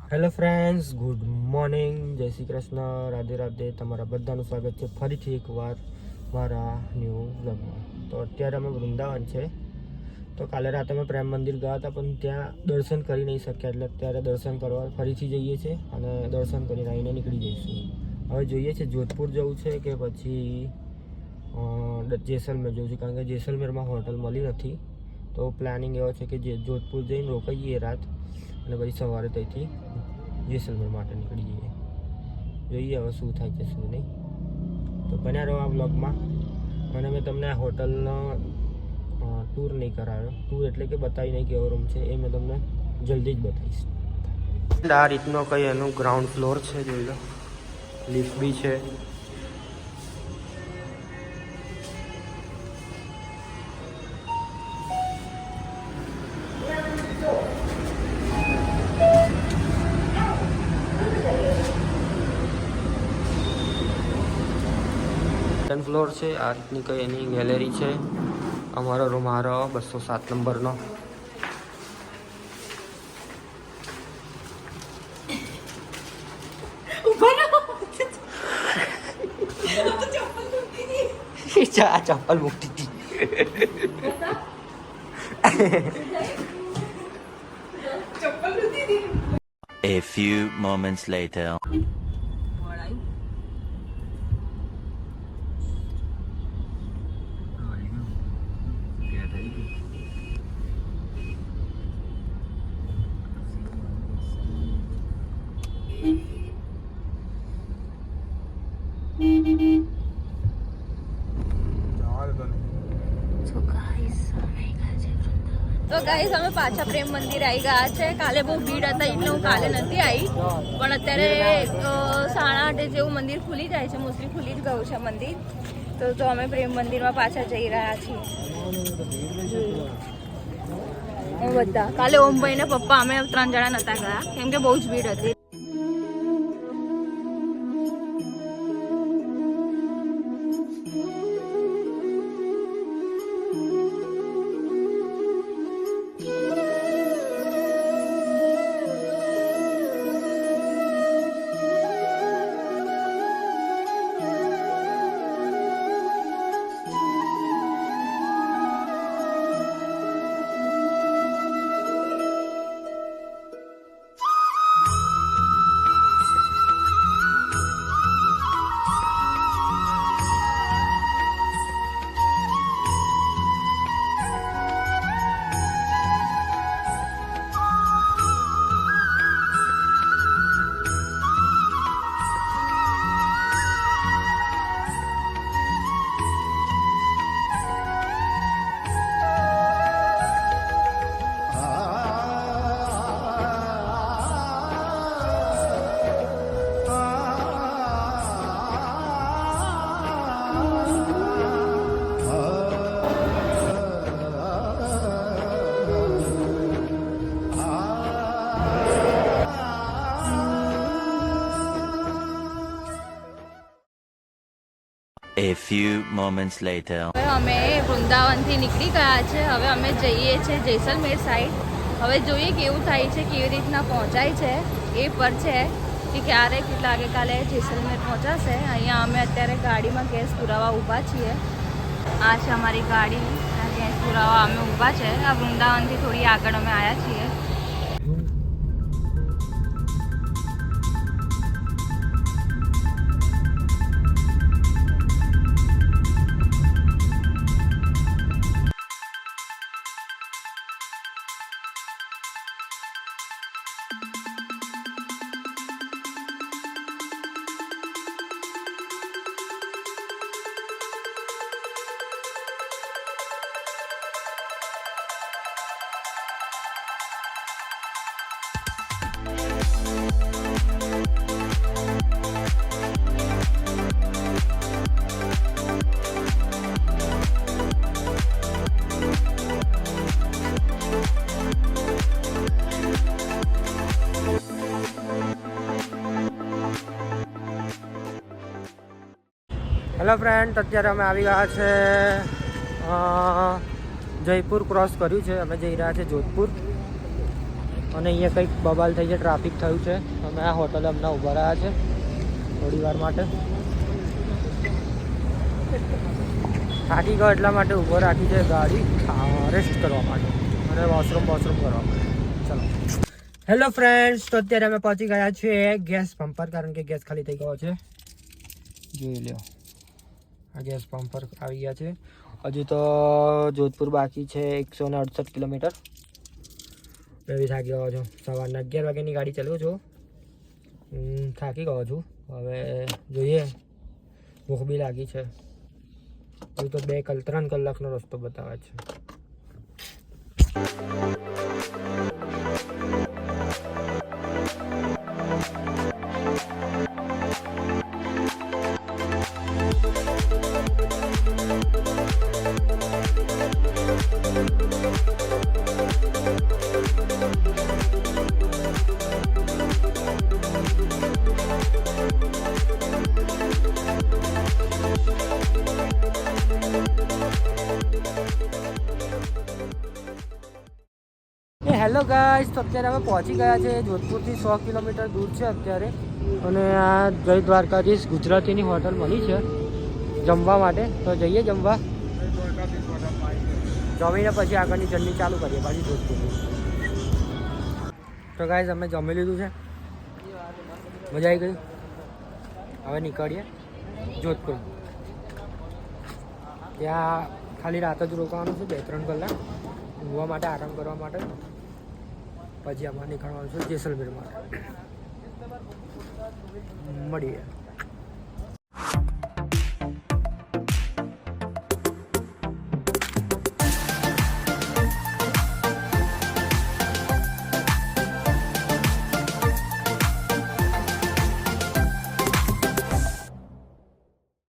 Hello friends, good morning, જય શ્રી કૃષ્ણ, રાધે રાધે. તમારા બધાનું સ્વાગત છે ફરીથી એકવાર મારા ન્યૂ વ્લોગમાં. તો અત્યારે અમે વૃંદાવન છે. તો કાલે રાતે અમે પ્રેમ મંદિર ગયા હતા, પણ ત્યાં દર્શન કરી નહીં શક્યા, એટલે અત્યારે દર્શન કરવા ફરીથી જઈએ છીએ અને દર્શન કરીને આવીને નીકળી જઈશું. હવે જોઈએ છે જોધપુર જવું છે કે પછી જેસલમેર જવું છે, કારણ કે જેસલમેરમાં હોટલ મળી નથી. તો પ્લાનિંગ એવો છે કે જે જોધપુર જઈને રોકાઈએ રાત અને પછી સવારે ત્યાંથી જેસલમેર માટે નીકળી જઈએ. જોઈએ હવે શું થાય છે શું નહીં. તો બન્યા રહો આ વ્લોગમાં. અને મેં તમને આ હોટલનો ટૂર નહીં કરાવ્યો. ટૂર એટલે કે બતાવી નહીં કેવો રૂમ છે, એ મેં તમને જલ્દી જ બતાવીશ. આ રીતનો કંઈ એનું ગ્રાઉન્ડ ફ્લોર છે, જોઈ લો. લિફ્ટ બી છે. ફ્લોર છે. આ રીતની કઈ એની ગેલેરી છે. અમારો રૂમ આરો 207 નંબરનો. ચપ્પલ મૂકતી હતી. A few moments later. તો ગાઈસ અમે પાછા પ્રેમ મંદિર આવી ગયા છે. કાલે બહુ ભીડ હતા એટલે હું કાલે નથી આવી, પણ અત્યારે 8:30 જેવું મંદિર ખુલી જાય છે. મોસ્ટલી ખુલી જ ગયું છે મંદિર. તો અમે પ્રેમ મંદિરમાં પાછા જઈ રહ્યા છીએ. બધા કાલે ઓમભાઈ ને પપ્પા અમે 3 જણા નતા ગયા, કેમ કે બહુ જ ભીડ હતી. A few moments later. હવે અમે વૃંદાવનથી નીકળી ગયા છે. હવે અમે જઈએ છીએ જેસલમેર સાઈડ. હવે જોઈએ કેવું થાય છે, કેવી રીતના પહોંચાય છે એ પર છે કે ક્યારે કેટલા વાગે કાલે જેસલમેર પહોંચાશે. અહીંયા અમે અત્યારે ગાડીમાં ગેસ પુરાવા ઊભા છીએ. આ છે અમારી ગાડી, ગેસ પુરાવા અમે ઊભા છે. આ વૃંદાવનથી થોડી આગળ અમે આવ્યા છીએ. હેલો ફ્રેન્ડ, અત્યારે અમે આવી ગયા છે જયપુર. ક્રોસ કર્યું છે, અમે જઈ રહ્યા છે જોધપુર. અને અહીંયા કંઈક બબાલ થઈ છે, ટ્રાફિક થયું છે. અમે આ હોટલે હમણાં ઊભા રહ્યા છે થોડી વાર માટે. થાકી ગયો એટલા માટે ઊભો રાખી છે ગાડી રેસ્ટ કરવા માટે અને વોશરૂમ કરવા માટે. ચલો હેલો ફ્રેન્ડ્સ, તો અત્યારે અમે પહોંચી ગયા છીએ ગેસ પંપ પર, કારણ કે ગેસ ખાલી થઈ ગયો છે. જોઈ લો, આ ગેસ પંપ પર આવી ગયા છે. હજુ તો જોધપુર બાકી છે 168 કિલોમીટર. મેં બી થાકી ગયો છું. સવારના 11 વાગ્યાની ગાડી ચલાવું છું. થાકી ગયો છું. હવે જોઈએ, ભૂખ બી લાગી છે. હજુ તો 3 કલાકનો રસ્તો બતાવે છે. હેલો ગાઈસ, તો અત્યારે અમે પહોંચી ગયા છે જોધપુરથી 100 કિલોમીટર દૂર છે અત્યારે. અને આ જય દ્વારકાધીશ ગુજરાતીની હોટલ મળી છે જમવા માટે. તો જઈએ જમવા, જમીને પછી આગળની જર્ની ચાલુ કરીએ પાછી જોધપુરની. તો ગાઈસ અમે જમી લીધું છે, મજા આવી ગઈ. હવે નીકળીએ જોધપુર. ત્યાં ખાલી રાત જ રોકાવાનું છે, 2-3 કલાક ઊંઘવા માટે, આરામ કરવા માટે. પછી અમારે નીકળવાનું છે જેસલમેર માટે. મળીએ.